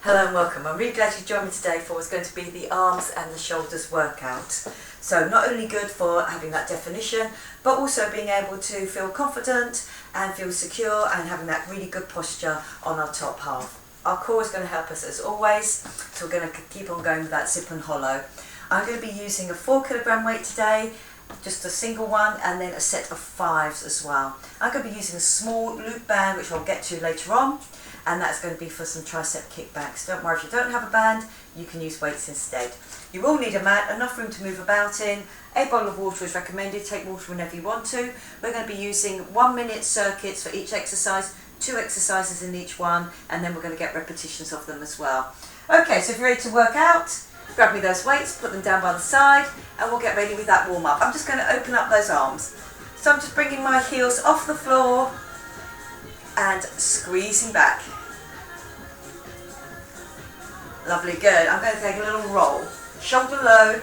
Hello and welcome. I'm really glad you joined me today for what's going to be the arms and the shoulders workout. So not only good for having that definition, but also being able to feel confident and feel secure and having that really good posture on our top half. Our core is going to help us as always, so we're going to keep on going with that zip and hollow. I'm going to be using a 4 kilogram weight today, just a single one, and then a set of 5s as well. I'm going to be using a small loop band, which I'll get to later on, and that's going to be for some tricep kickbacks. Don't worry if you don't have a band, you can use weights instead. You will need a mat, enough room to move about in. A bottle of water is recommended, take water whenever you want to. We're going to be using 1 minute circuits for each exercise, 2 exercises in each one, and then we're going to get repetitions of them as well. Okay, so if you're ready to work out, grab me those weights, put them down by the side, and we'll get ready with that warm up. I'm just going to open up those arms. So I'm just bringing my heels off the floor and squeezing back. Lovely, good. I'm going to take a little roll. Shoulder low,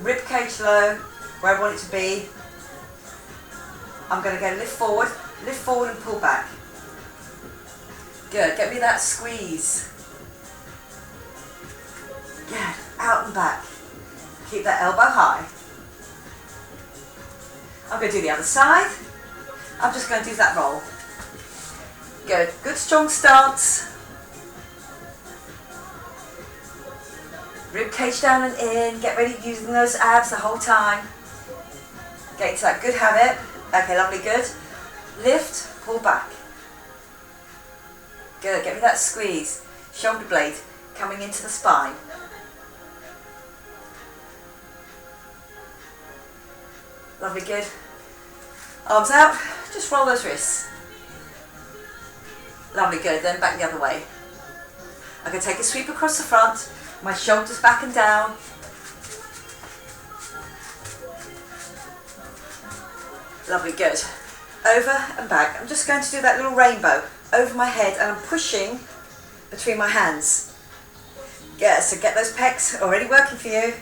rib cage low, where I want it to be. I'm going to go lift forward and pull back. Good, get me that squeeze. Good, out and back. Keep that elbow high. I'm going to do the other side. I'm just going to do that roll. Good, good strong stance. Rib cage down and in, get ready using those abs the whole time. Get into that good habit. Okay, lovely, good. Lift, pull back. Good, get me that squeeze. Shoulder blade coming into the spine. Lovely, good. Arms out, just roll those wrists. Lovely, good, then back the other way. I'm going to take a sweep across the front. My shoulders back and down. Lovely, good. Over and back. I'm just going to do that little rainbow over my head, and I'm pushing between my hands. Yeah, so get those pecs already working for you.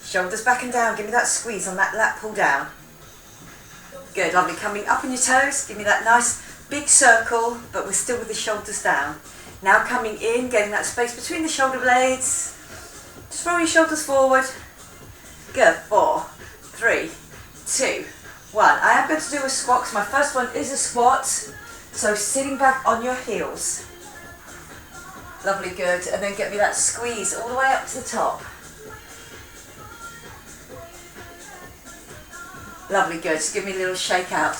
Shoulders back and down. Give me that squeeze on that lat pull down. Good, lovely. Coming up on your toes. Give me that nice big circle, but we're still with the shoulders down. Now coming in, getting that space between the shoulder blades. Just roll your shoulders forward. Good, 4, 3, 2, 1. I am going to do a squat because my first one is a squat. So sitting back on your heels. Lovely, good. And then get me that squeeze all the way up to the top. Lovely, good. Just give me a little shake out.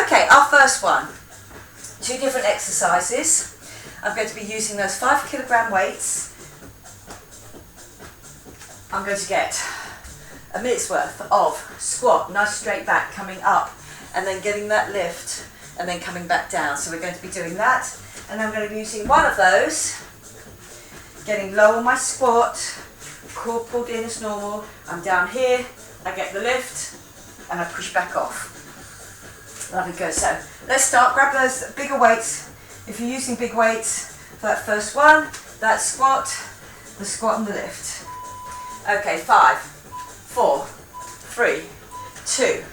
Okay, our first one. 2 different exercises. I'm going to be using those 5 kilogram weights. I'm going to get a minute's worth of squat, nice straight back, coming up, and then getting that lift, and then coming back down. So we're going to be doing that, and I'm going to be using one of those, getting low on my squat, core pulled in as normal. I'm down here, I get the lift, and I push back off. Lovely, good. So let's start. Grab those bigger weights. If you're using big weights for that first one, that squat, the squat and the lift. Okay, 5, 4, 3, 2,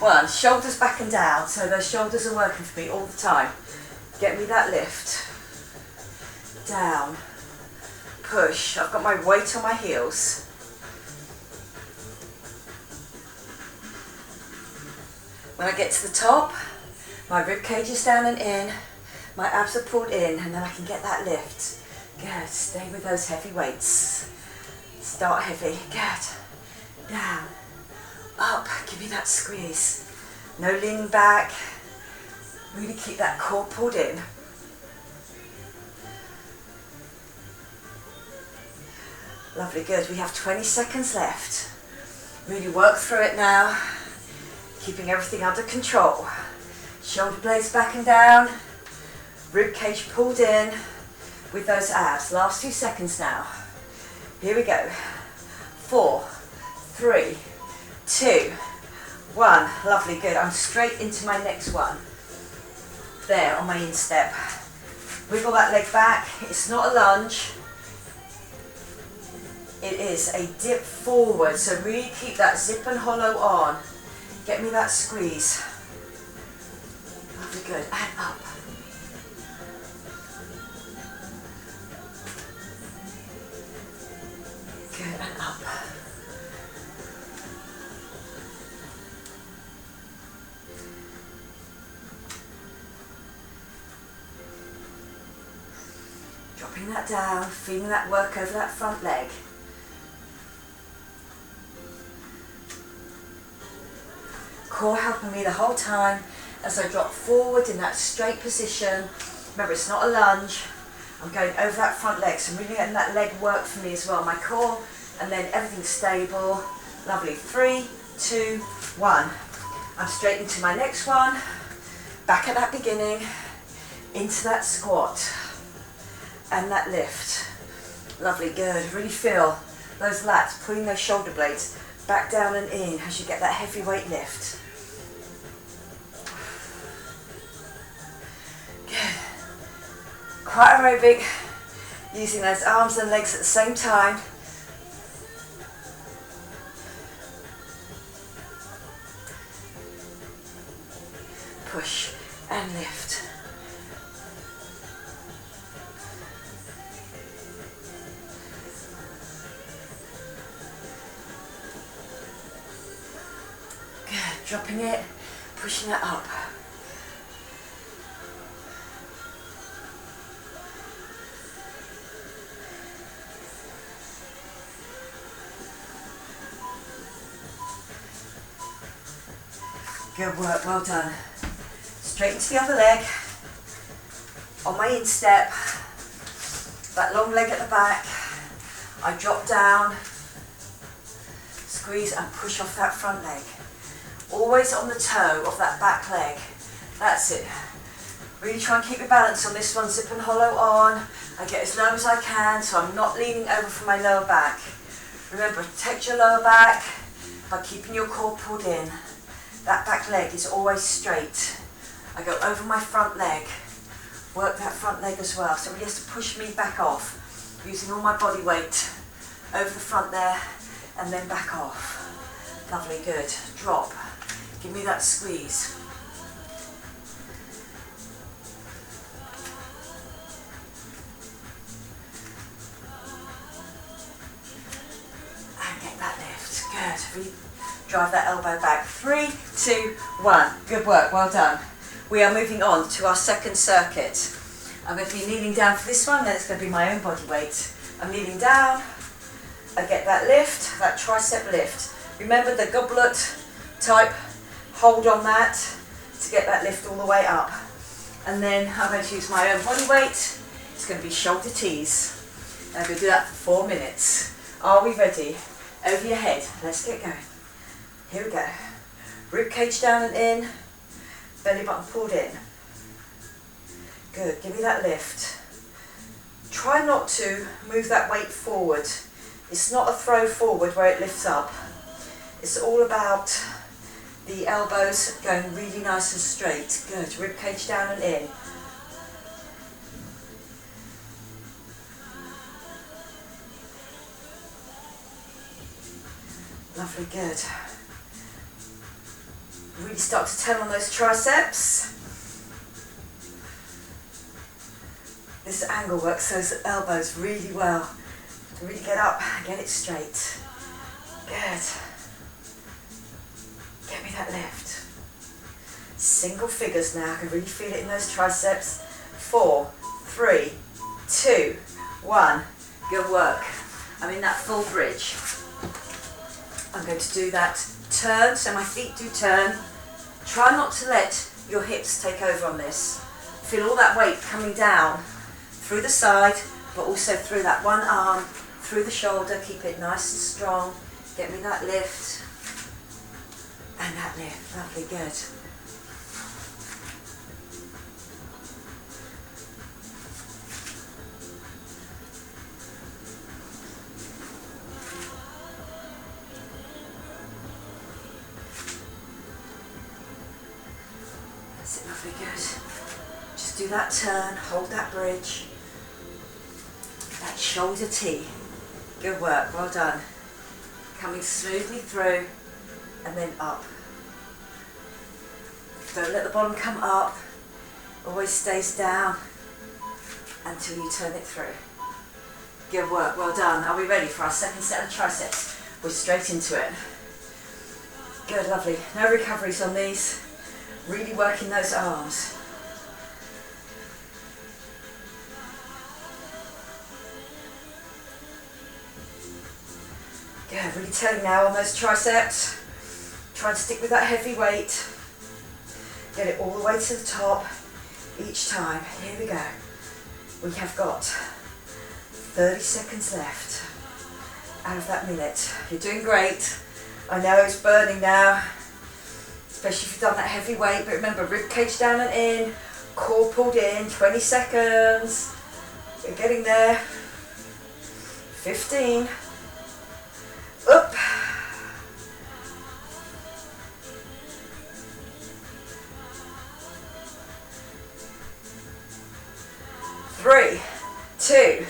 1. Shoulders back and down, so those shoulders are working for me all the time. Get me that lift. Down, push. I've got my weight on my heels. When I get to the top, my rib cage is down and in. My abs are pulled in, and then I can get that lift. Good, stay with those heavy weights. Start heavy, good. Down, up, give me that squeeze. No leaning back. Really keep that core pulled in. Lovely, good. We have 20 seconds left. Really work through it now. Keeping everything under control. Shoulder blades back and down. Rib cage pulled in with those abs. Last few seconds now. Here we go. 4, 3, 2, 1. Lovely, good. I'm straight into my next one. There, on my instep. Wiggle that leg back. It's not a lunge. It is a dip forward. So really keep that zip and hollow on. Get me that squeeze. Lovely, good. And up. up. Dropping that down, feeling that work over that front leg. Core helping me the whole time as I drop forward in that straight position. Remember, it's not a lunge. I'm going over that front leg, so I'm really letting that leg work for me as well. My core, and then everything's stable. Lovely. 3, 2, 1. I'm straight into my next one. Back at that beginning, into that squat, and that lift. Lovely, good. Really feel those lats, pulling those shoulder blades back down and in as you get that heavyweight lift. Good. Quite aerobic, using those arms and legs at the same time. Push and lift. Good, dropping it, pushing it up. Good work, well done. Straight into the other leg, on my instep, that long leg at the back, I drop down, squeeze and push off that front leg. Always on the toe of that back leg, that's it. Really try and keep your balance on this one, zip and hollow on. I get as low as I can so I'm not leaning over from my lower back. Remember, protect your lower back by keeping your core pulled in. That back leg is always straight. I go over my front leg, work that front leg as well. So it really has to push me back off, using all my body weight over the front there and then back off. Lovely, good. Drop. Give me that squeeze. And get that lift. Good. Really drive that elbow back. 3, 2, 1. Good work, well done. We are moving on to our second circuit. I'm going to be kneeling down for this one, then it's going to be my own body weight. I'm kneeling down, I get that lift, that tricep lift. Remember the goblet type, hold on that to get that lift all the way up. And then I'm going to use my own body weight. It's going to be shoulder tees. And I'm going to do that for 4 minutes. Are we ready? Over your head, let's get going. Here we go. Rib cage down and in, belly button pulled in. Good, give me that lift. Try not to move that weight forward. It's not a throw forward where it lifts up. It's all about the elbows going really nice and straight. Good, rib cage down and in. Lovely, good. Really start to turn on those triceps. This angle works those elbows really well. To really get up and get it straight. Good. Get me that lift. Single figures now. I can really feel it in those triceps. 4, 3, 2, 1. Good work. I'm in that full bridge. I'm going to do that turn, so my feet do turn. Try not to let your hips take over on this. Feel all that weight coming down through the side, but also through that one arm, through the shoulder. Keep it nice and strong. Get me that lift. And that lift. Lovely, good. That's it, lovely, good. Just do that turn, hold that bridge. That shoulder T. Good work, well done. Coming smoothly through and then up. Don't let the bottom come up. Always stays down until you turn it through. Good work, well done. Are we ready for our second set of triceps? We're straight into it. Good, lovely. No recoveries on these. Really working those arms. Good, really telling now on those triceps. Try and stick with that heavy weight. Get it all the way to the top each time. Here we go. We have got 30 seconds left out of that minute. You're doing great. I know it's burning now, especially if you've done that heavy weight, but remember, rib cage down and in, core pulled in, 20 seconds. We're getting there. 15. Up. 3, 2,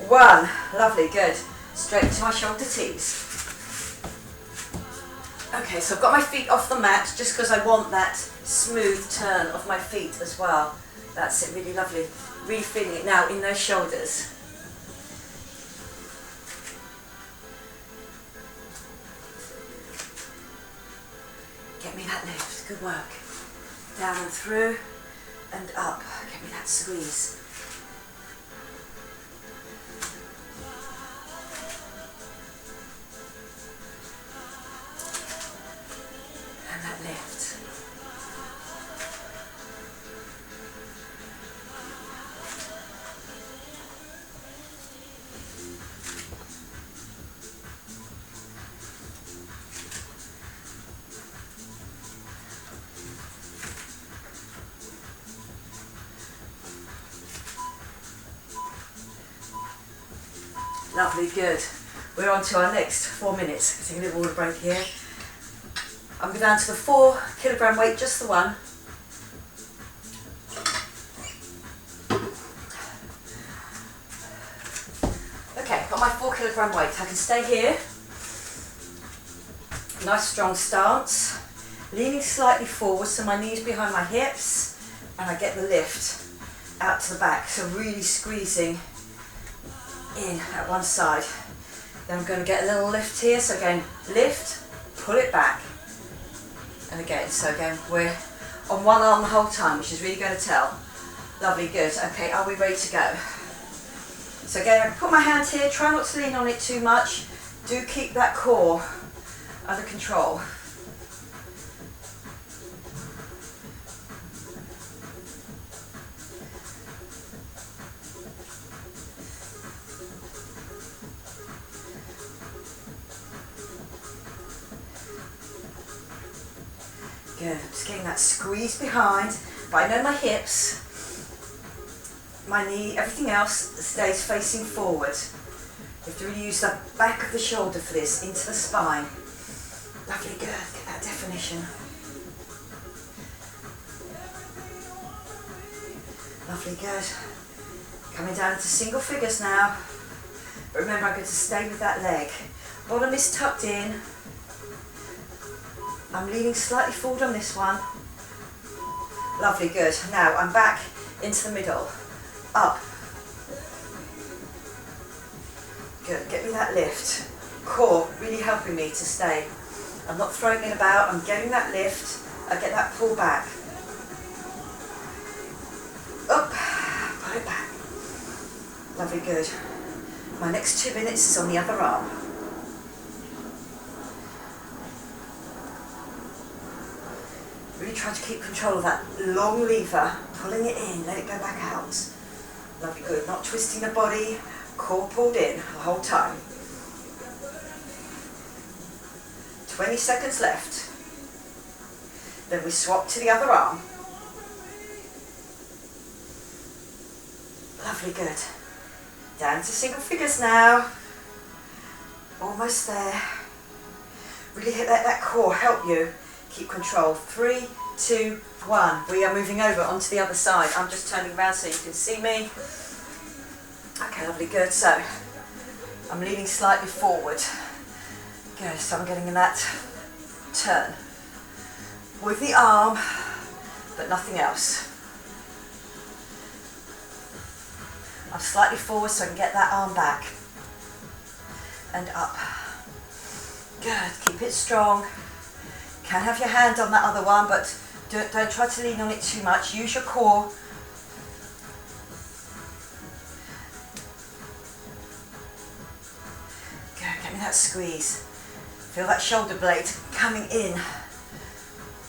1. Lovely, good. Straight to my shoulder tees. Okay, so I've got my feet off the mat just because I want that smooth turn of my feet as well. That's it, really lovely. Really feeling it now in those shoulders. Get me that lift, good work. Down and through and up. Get me that squeeze. And that lift. Lovely, good. We're on to our next 4 minutes. Taking a little water break here. I'm going down to the 4 kilogram weight, just the one. Okay, got my 4 kilogram weight. I can stay here. Nice strong stance. Leaning slightly forward so my knees behind my hips, and I get the lift out to the back. So really squeezing in at one side. Then I'm going to get a little lift here. So again, lift, pull it back. And again, so again, we're on one arm the whole time, which is really going to tell. Lovely, good. Okay, are we ready to go? So again, I can put my hand here, try not to lean on it too much. Do keep that core under control. Good, just getting that squeeze behind, but I know my hips, my knee, everything else stays facing forward. You have to really use the back of the shoulder for this, into the spine. Lovely, good, get that definition. Lovely, good. Coming down into single figures now, but remember I'm going to stay with that leg. Bottom is tucked in. I'm leaning slightly forward on this one. Lovely, good. Now I'm back into the middle. Up. Good, get me that lift. Core really helping me to stay. I'm not throwing it about, I'm getting that lift. I get that pull back. Up, pull it back. Lovely, good. My next 2 minutes is on the other arm. Really try to keep control of that long lever, pulling it in, let it go back out. Lovely, good. Not twisting the body, core pulled in the whole time. 20 seconds left. Then we swap to the other arm. Lovely, good. Down to single figures now. Almost there. Really let that core help you. Keep control. 3, 2, 1. We are moving over onto the other side. I'm just turning around so you can see me. Okay, lovely, good. So I'm leaning slightly forward. Good, so I'm getting in that turn with the arm, but nothing else. I'm slightly forward so I can get that arm back. And up. Good, keep it strong. Can have your hand on that other one, but don't try to lean on it too much. Use your core. Good, get me that squeeze. Feel that shoulder blade coming in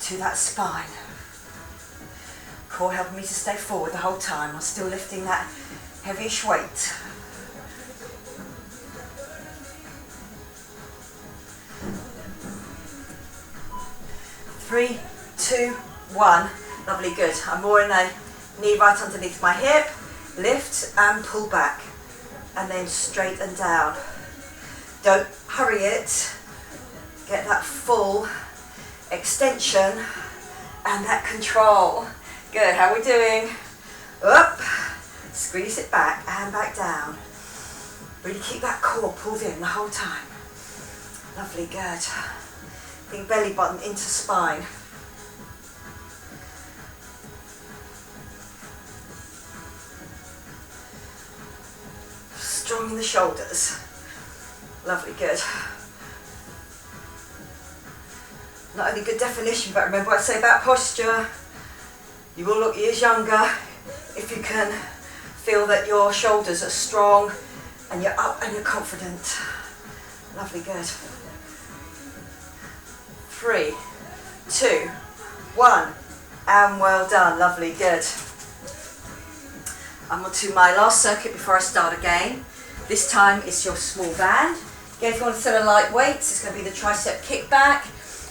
to that spine. Core helping me to stay forward the whole time. I'm still lifting that heavyish weight. Three, two, one. Lovely, good. I'm more in a knee right underneath my hip. Lift and pull back. And then straight and down. Don't hurry it. Get that full extension and that control. Good, how are we doing? Up. Squeeze it back and back down. Really keep that core pulled in the whole time. Lovely, good. Bring belly button into spine. Strong in the shoulders. Lovely, good. Not only good definition, but remember what I say about posture. You will look years younger if you can feel that your shoulders are strong and you're up and you're confident. Lovely, good. 3, 2, 1, and well done. Lovely, good. I'm on to my last circuit before I start again. This time it's your small band. Again, if you want to set a light weight, it's going to be the tricep kickback,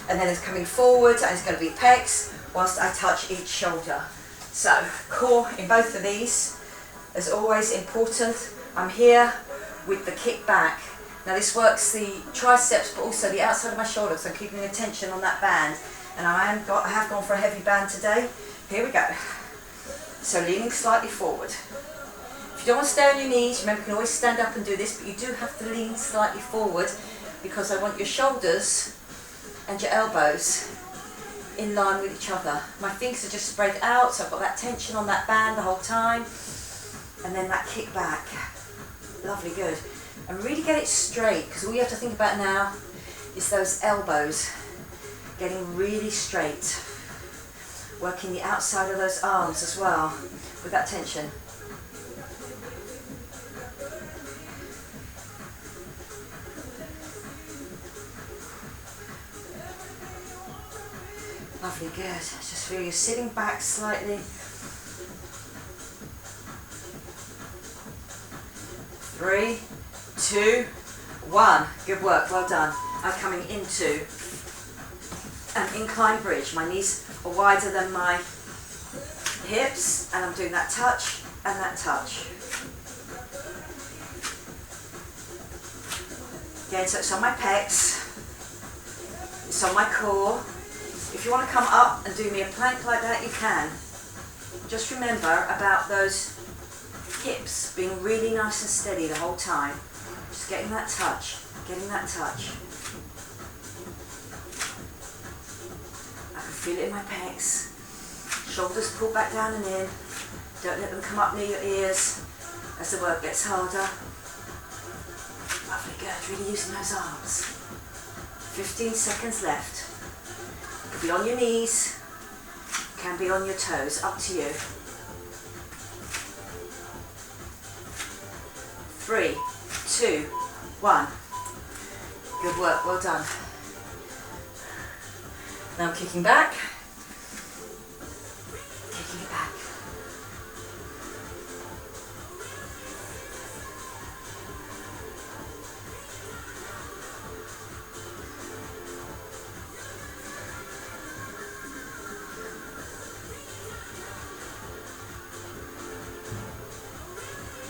and then it's coming forward, and it's going to be pecs whilst I touch each shoulder. So, core in both of these, as always, important. I'm here with the kickback. Now this works the triceps, but also the outside of my shoulder, so I'm keeping attention on that band. And I have gone for a heavy band today. Here we go. So leaning slightly forward. If you don't want to stay on your knees, remember you can always stand up and do this, but you do have to lean slightly forward because I want your shoulders and your elbows in line with each other. My fingers are just spread out, so I've got that tension on that band the whole time. And then that kick back. Lovely, good. And really get it straight, because all you have to think about now is those elbows getting really straight. Working the outside of those arms as well with that tension. Lovely, good. Just feel you sitting back slightly. 3, 2, 1. Good work, well done. I'm coming into an incline bridge. My knees are wider than my hips, and I'm doing that touch and that touch. Again, so it's on my pecs, it's on my core. If you want to come up and do me a plank like that, you can. Just remember about those hips being really nice and steady the whole time. Just getting that touch, getting that touch. I can feel it in my pecs. Shoulders pull back down and in. Don't let them come up near your ears as the work gets harder. Lovely, good. Really using those arms. 15 seconds left. Could be on your knees, can be on your toes, up to you. 3, 2, 1. Good work, well done. Now I'm kicking back, kicking it back.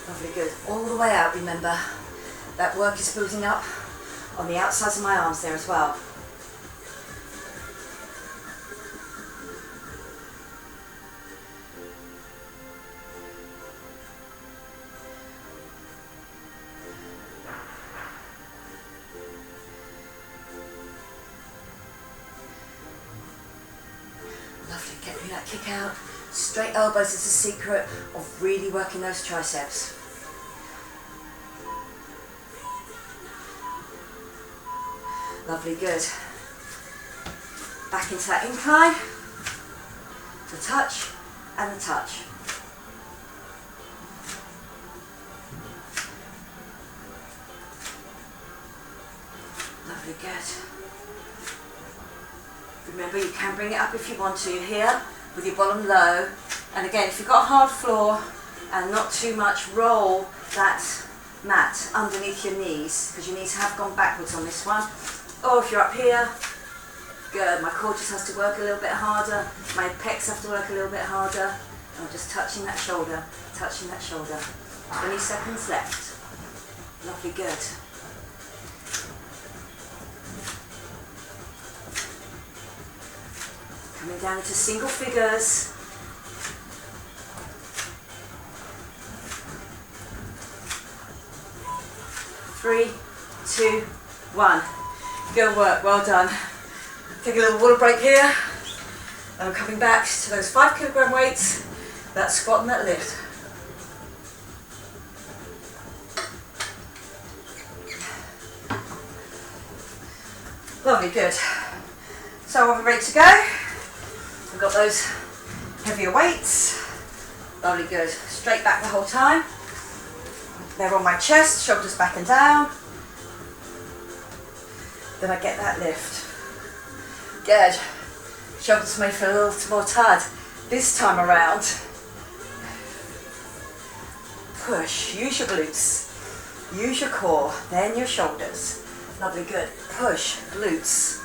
Lovely, good. All the way out, remember. That work is building up on the outsides of my arms there as well. Lovely, get me that kick out. Straight elbows is the secret of really working those triceps. Lovely, good. Back into that incline. The touch and the touch. Lovely, good. Remember, you can bring it up if you want to here with your bottom low. And again, if you've got a hard floor and not too much, roll that mat underneath your knees, because your knees have gone backwards on this one. Or if you're up here, good. My core just has to work a little bit harder. My pecs have to work a little bit harder. I'm just touching that shoulder, touching that shoulder. 20 seconds left. Lovely, good. Coming down into single figures. Three, two, one. Good work, well done. Take a little water break here. And I'm coming back to those 5 kilogram weights, that squat and that lift. Lovely, good. So are we ready to go? We've got those heavier weights. Lovely, good. Straight back the whole time. They're on my chest, shoulders back and down. Then I get that lift. Good. Shoulders may feel a little more tired this time around. Push, use your glutes, use your core, then your shoulders. Lovely, good. Push, glutes.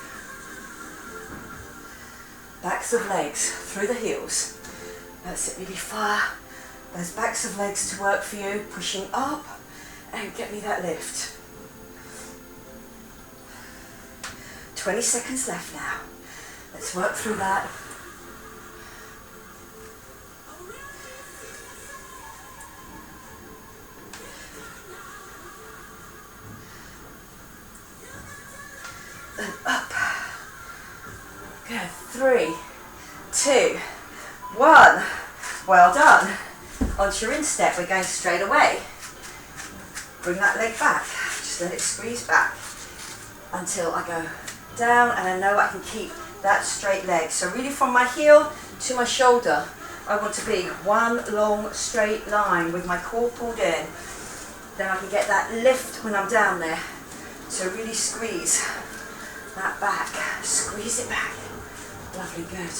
Backs of legs through the heels. That's it, really fire those backs of legs to work for you, pushing up and get me that lift. 20 seconds left now. Let's work through that. And up. Good. 3, 2, 1. Well done. Onto your instep, we're going straight away. Bring that leg back. Just let it squeeze back until I go down, and I know I can keep that straight leg. So really from my heel to my shoulder, I want to be one long straight line with my core pulled in. Then I can get that lift when I'm down there. So really squeeze that back. Squeeze it back. Lovely, good.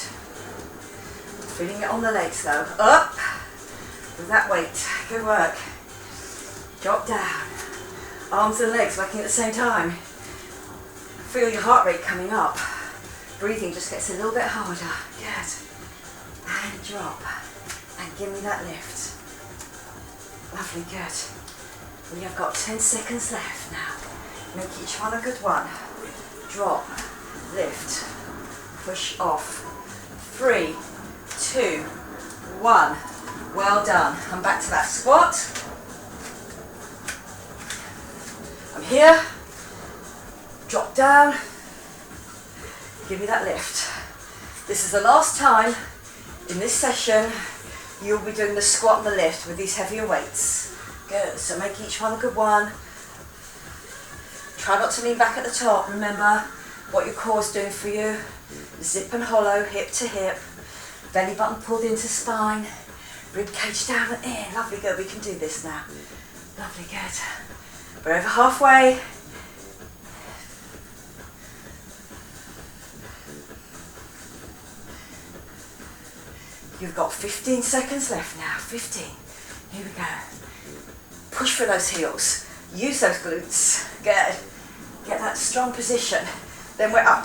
Feeling it on the legs though. Up with that weight. Good work. Drop down. Arms and legs working at the same time. Feel your heart rate coming up. Breathing just gets a little bit harder. Good. And drop. And give me that lift. Lovely, good. We have got 10 seconds left now. Make each one a good one. Drop. Lift. Push off. 3, 2, 1. Well done. Come back to that squat. I'm here. Drop down. Give me that lift. This is the last time in this session you'll be doing the squat and the lift with these heavier weights. Good. So make each one a good one. Try not to lean back at the top. Remember what your core is doing for you. Zip and hollow, hip to hip. Belly button pulled into spine. Rib cage down and in. Lovely, good. We can do this now. Lovely, good. We're over halfway. You've got 15 seconds left now. 15. Here we go. Push for those heels. Use those glutes. Good. Get that strong position. Then we're up.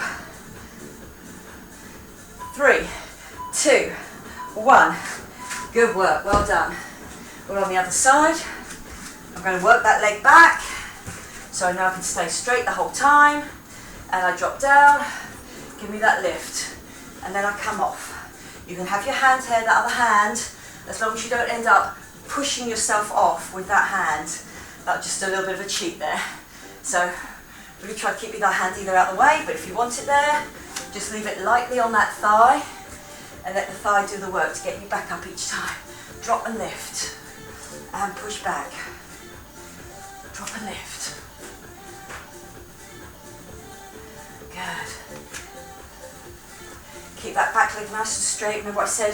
3, 2, 1. Good work. Well done. We're on the other side. I'm going to work that leg back so I know I can stay straight the whole time. And I drop down. Give me that lift. And then I come off. You can have your hand here, the other hand, as long as you don't end up pushing yourself off with that hand. That's just a little bit of a cheat there. So really try to keep that hand either out of the way, but if you want it there, just leave it lightly on that thigh and let the thigh do the work to get you back up each time. Drop and lift and push back. Drop and lift. Keep that back leg nice and straight. Remember what I said,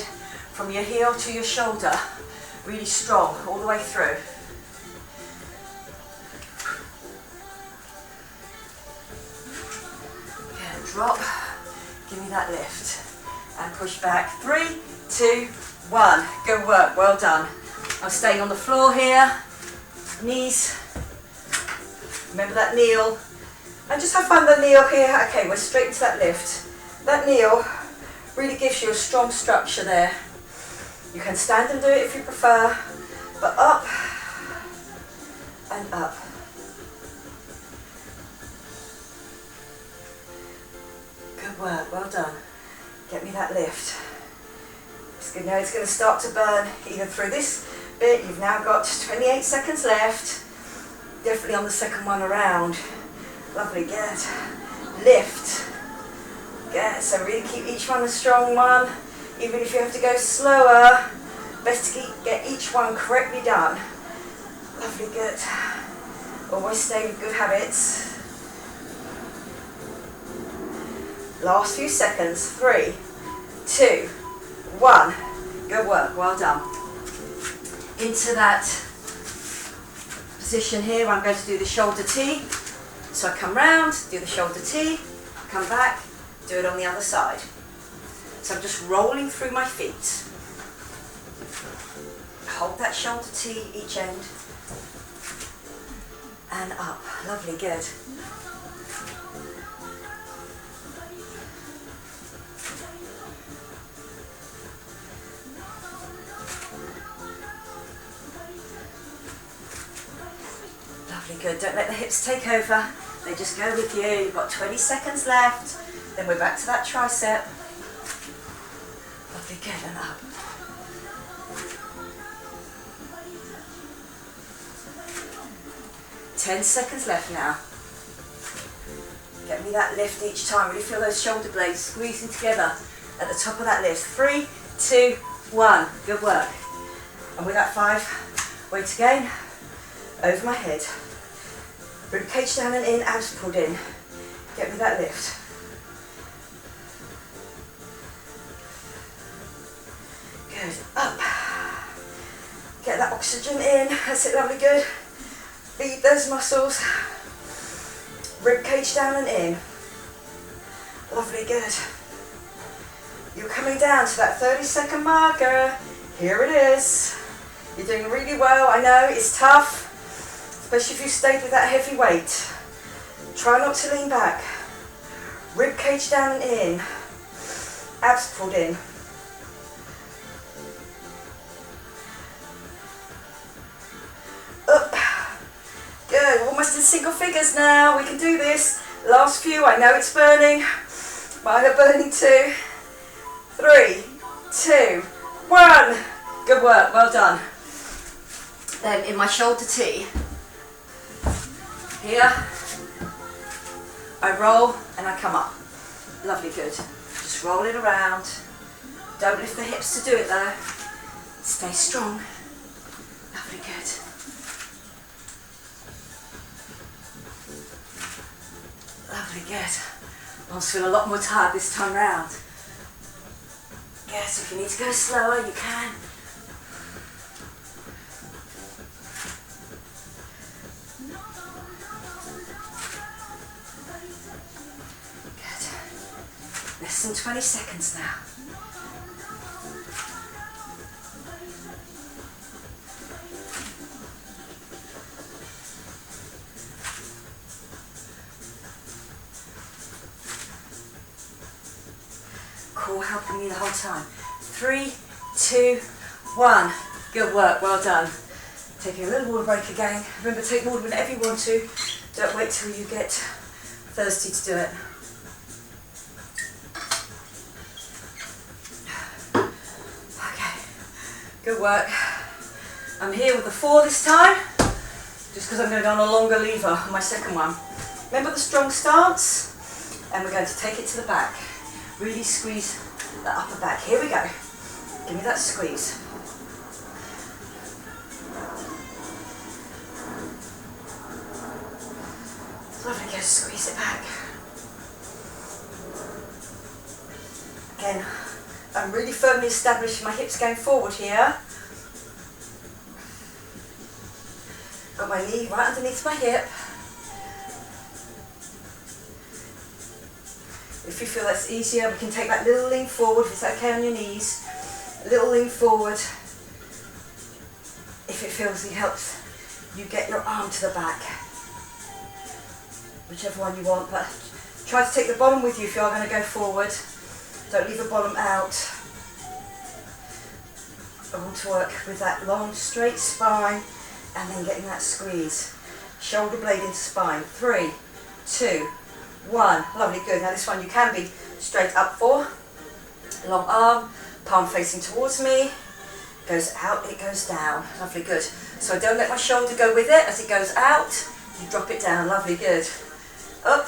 from your heel to your shoulder, really strong all the way through. Good, drop, give me that lift, and push back. 3, 2, 1, good work, well done. I'm staying on the floor here, knees, remember that kneel, and just have fun with the kneel here. Okay, we're straight into that lift. That kneel really gives you a strong structure there. You can stand and do it if you prefer, but up and up. Good work, well done. Get me that lift. It's good. Now it's going to start to burn either through this bit. You've now got 28 seconds left. Definitely on the second one around. Lovely, good. Lift. Good, so really keep each one a strong one. Even if you have to go slower, best to get each one correctly done. Lovely, good. Always stay with good habits. Last few seconds. 3, 2, 1. Good work, well done. Into that position here, I'm going to do the shoulder T. So I come round, do the shoulder T, come back, do it on the other side. So I'm just rolling through my feet. Hold that shoulder T each end. And up. Lovely, good. Lovely, good. Don't let the hips take over. They just go with you. You've got 20 seconds left. Then we're back to that tricep. Lovely, good, and up. Ten seconds left now. Get me that lift each time. Really feel those shoulder blades squeezing together at the top of that lift. 3, 2, 1. Good work. And with that 5, weight again, over my head. Rib cage down and in, abs pulled in. Get me that lift. Good, up. Get that oxygen in, that's it, lovely, good. Feed those muscles. Rib cage down and in. Lovely, good. You're coming down to that 30-second marker. Here it is. You're doing really well, I know, it's tough. Especially if you stayed with that heavy weight. Try not to lean back. Rib cage down and in. Abs pulled in. Up. Good, we're almost in single figures now. We can do this. Last few, I know it's burning. Mine are burning too. 3, 2, 1. Good work, well done. Then in my shoulder T, here, I roll and I come up. Lovely, good. Just roll it around. Don't lift the hips to do it though. Stay strong. Lovely, good. Lovely, good. I'll feel a lot more tired this time round. Yes, if you need to go slower, you can. Good. Less than 20 seconds now. Core helping me the whole time. 3, 2, 1. Good work, well done. Taking a little water break again. Remember, take water whenever you want to. Don't wait till you get thirsty to do it. Okay, good work. I'm here with the 4 this time, just because I'm going to go on a longer lever on my second one. Remember the strong stance? And we're going to take it to the back. Really squeeze the upper back. Here we go. Give me that squeeze. Lovely, go squeeze it back. Again, I'm really firmly establishing my hips going forward here. Got my knee right underneath my hip. If you feel that's easier, we can take that little lean forward if it's okay on your knees. A little lean forward. If it feels it helps you get your arm to the back. Whichever one you want, but try to take the bottom with you if you are going to go forward. Don't leave the bottom out. I want to work with that long straight spine and then getting that squeeze. Shoulder blade into spine. 3, 2, 1. Lovely, good. Now this one you can be straight up for. Long arm, palm facing towards me. Goes out, it goes down. Lovely, good. So I don't let my shoulder go with it. As it goes out, you drop it down. Lovely, good. Up.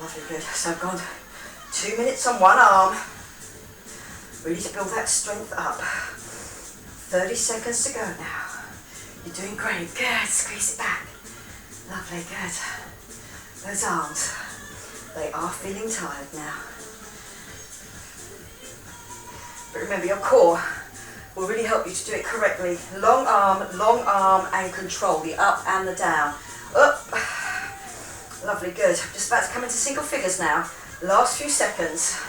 Lovely, good. So I've gone 2 minutes on one arm. Really to build that strength up. 30 seconds to go now. You're doing great. Good. Squeeze it back. Lovely, good. Those arms, they are feeling tired now. But remember, your core will really help you to do it correctly. Long arm and control the up and the down. Up. Lovely, good. I'm just about to come into single figures now. Last few seconds.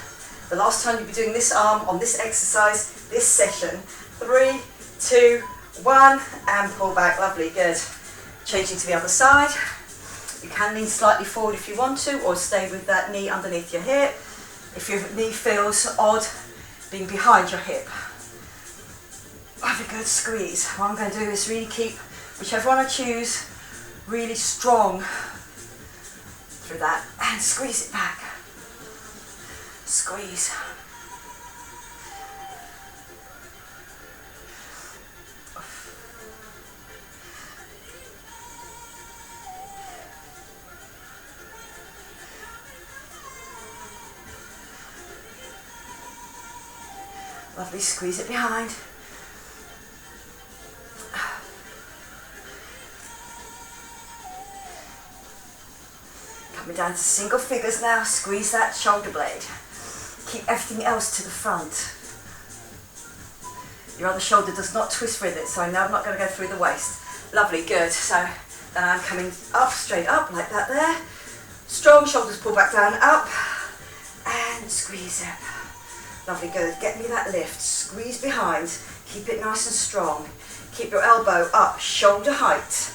The last time you'll be doing this arm on this exercise, this session. 3, 2, 1, and pull back. Lovely, good. Changing to the other side. You can lean slightly forward if you want to, or stay with that knee underneath your hip. If your knee feels odd, being behind your hip. Lovely, good. Squeeze. What I'm going to do is really keep, whichever one I choose, really strong through that, and squeeze it back. Squeeze. Lovely, squeeze it behind. Coming down to single figures now, squeeze that shoulder blade. Keep everything else to the front. Your other shoulder does not twist with it, so I know I'm not going to go through the waist. Lovely, good. So then I'm coming up, straight up, like that there. Strong shoulders pull back down, up, and squeeze it. Lovely, good. Get me that lift. Squeeze behind. Keep it nice and strong. Keep your elbow up, shoulder height.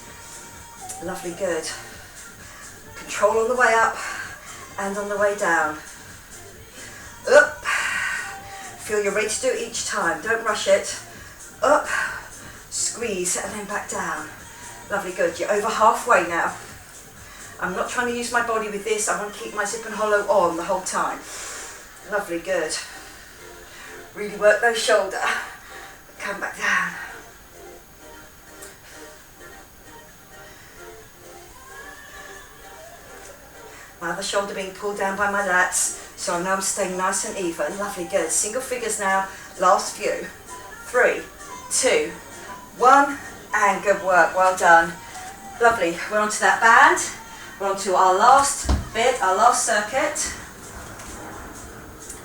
Lovely, good. Control on the way up and on the way down. Up. Feel you're ready to do it each time. Don't rush it. Up. Squeeze and then back down. Lovely, good. You're over halfway now. I'm not trying to use my body with this. I want to keep my zip and hollow on the whole time. Lovely, good. Really work those shoulders. Come back down. My other shoulder being pulled down by my lats, so I know I'm staying nice and even. Lovely, good. Single figures now. Last few. 3, 2, 1, and good work. Well done. Lovely. We're onto that band. We're onto our last bit, our last circuit.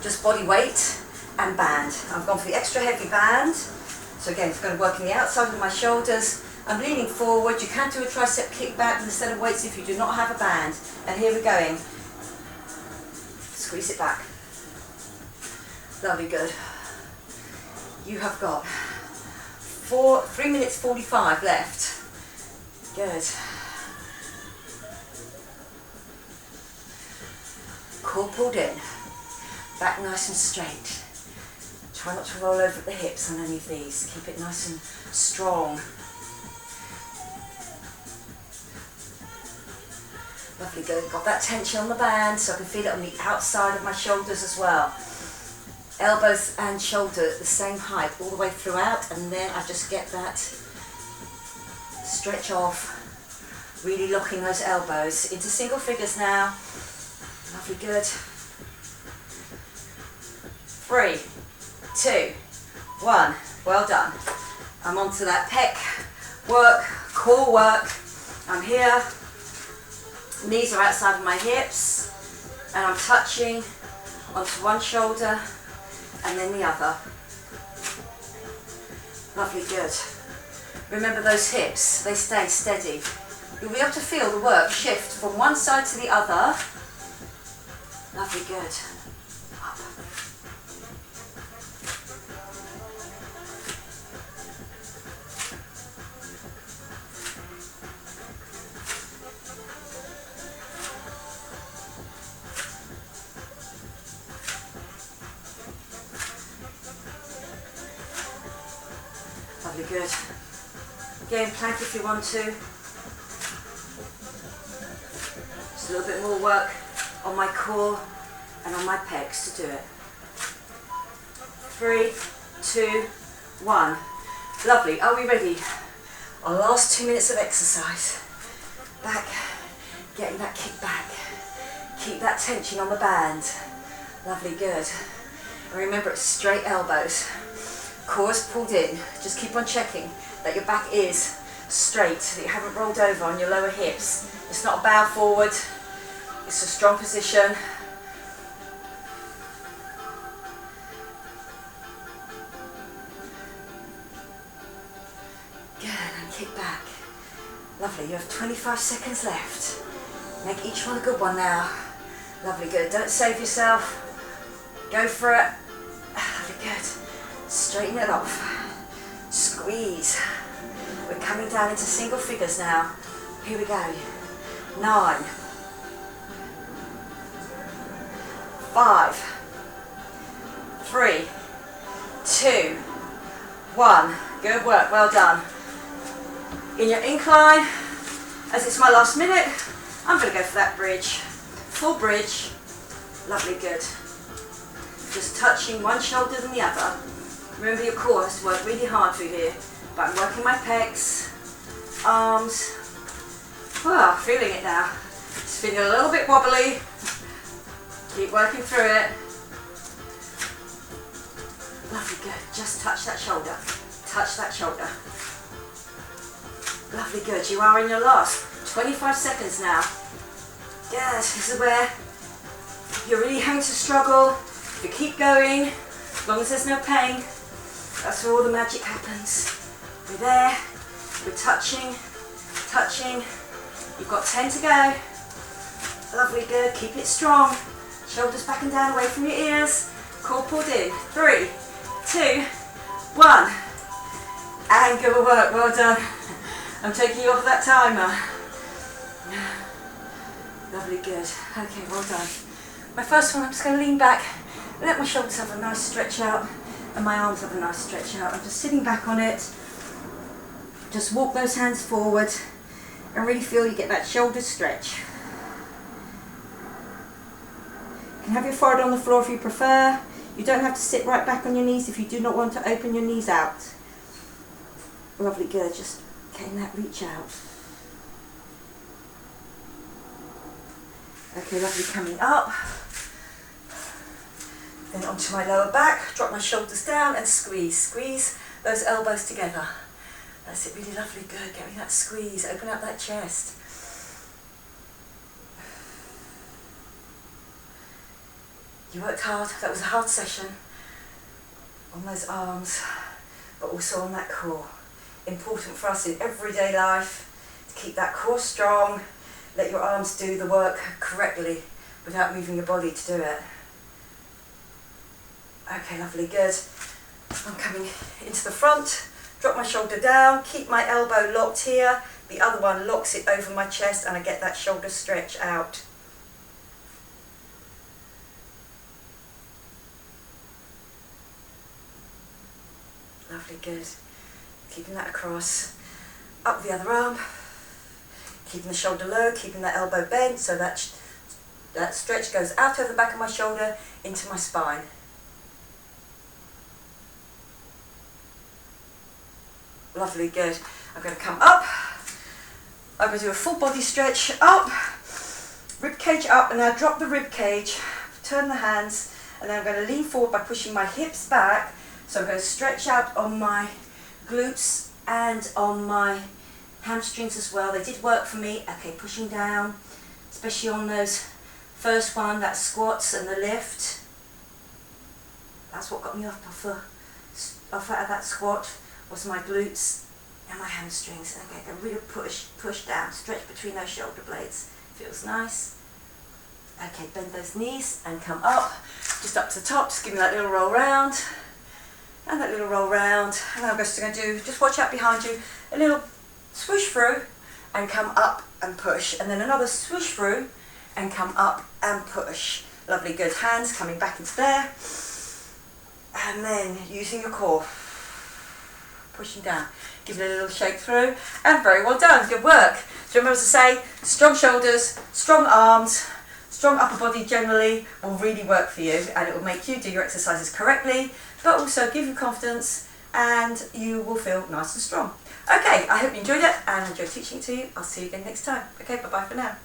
Just body weight and band. I've gone for the extra heavy band. So again, it's going to work in the outside of my shoulders. I'm leaning forward. You can do a tricep kick back with a set of weights if you do not have a band. And here we're going. Squeeze it back. Lovely, good. You have got 3 minutes 45 left. Good. Core pulled in. Back nice and straight. Try not to roll over at the hips on any of these. Keep it nice and strong. Lovely, good. Got that tension on the band, so I can feel it on the outside of my shoulders as well. Elbows and shoulder at the same height all the way throughout, and then I just get that stretch off, really locking those elbows into single figures now. Lovely, good. 3, 2, 1. Well done. I'm onto that pec work, core work. I'm here. Knees are outside of my hips and I'm touching onto one shoulder and then the other. Lovely, good. Remember those hips, they stay steady. You'll be able to feel the work shift from one side to the other. Lovely, good. Up. Lovely, good. Again, plank if you want to. Just a little bit more work on my core and on my pecs to do it. 3, 2, 1. Lovely. Are we ready? Our last 2 minutes of exercise. Back, getting that kick back. Keep that tension on the band. Lovely, good. And remember, it's straight elbows. Core is pulled in. Just keep on checking that your back is straight, that you haven't rolled over on your lower hips. It's not a bow forward. It's a strong position. Good, and kick back. Lovely, you have 25 seconds left. Make each one a good one now. Lovely, good. Don't save yourself. Go for it. Lovely, good. Straighten it off. Squeeze. We're coming down into single figures now. Here we go. 9, 5, 3, 2, 1. Good work, well done. In your incline, as it's my last minute, I'm going to go for that bridge. Full bridge. Lovely, good. Just touching one shoulder than the other. Remember, your core has to work really hard through here. But I'm working my pecs, arms. Well, feeling it now. It's feeling a little bit wobbly. Keep working through it. Lovely, good. Just touch that shoulder. Touch that shoulder. Lovely, good. You are in your last 25 seconds now. Yes, this is where you're really having to struggle. If you keep going, as long as there's no pain, that's where all the magic happens. We're there. We're touching, touching. You've got 10 to go. Lovely, good. Keep it strong. Shoulders back and down away from your ears. Core pulled in. 3, 2, 1. And good work. Well done. I'm taking you off that timer. Lovely, good. Okay, well done. My first one, I'm just going to lean back, let my shoulders have a nice stretch out, and my arms have a nice stretch out. I'm just sitting back on it. Just walk those hands forward and really feel you get that shoulder stretch. You can have your forehead on the floor if you prefer. You don't have to sit right back on your knees if you do not want to open your knees out. Lovely, good. Just getting that reach out. Okay, lovely, coming up. Then onto my lower back, drop my shoulders down and squeeze. Squeeze those elbows together. That's it, really lovely, good. Get me that squeeze, open up that chest. You worked hard, that was a hard session. On those arms, but also on that core. Important for us in everyday life to keep that core strong. Let your arms do the work correctly without moving your body to do it. Okay, lovely, good. I'm coming into the front, drop my shoulder down, keep my elbow locked here. The other one locks it over my chest and I get that shoulder stretch out. Lovely, good. Keeping that across. Up the other arm. Keeping the shoulder low, keeping that elbow bent so that stretch goes out over the back of my shoulder into my spine. Lovely, good. I'm going to come up. I'm going to do a full body stretch up, rib cage up, and now drop the rib cage, turn the hands, and then I'm going to lean forward by pushing my hips back. So I'm going to stretch out on my glutes and on my hamstrings as well. They did work for me. Okay, pushing down, especially on those first one, that squats and the lift. That's what got me off out of that squat, was my glutes and my hamstrings. And I get a real push down, stretch between those shoulder blades. Feels nice. Okay, bend those knees and come up, just up to the top. Just give me that little roll round and that little roll round. And I'm just going to do, just watch out behind you, a little swoosh through and come up and push, and then another swoosh through and come up and push. Lovely, good. Hands coming back into there, and then using your core, pushing down. Give it a little shake through, and very well done. Good work. So remember to say, strong shoulders, strong arms, strong upper body generally will really work for you, and it will make you do your exercises correctly, but also give you confidence, and you will feel nice and strong. Okay, I hope you enjoyed it and enjoyed teaching it to you. I'll see you again next time. Okay, bye-bye for now.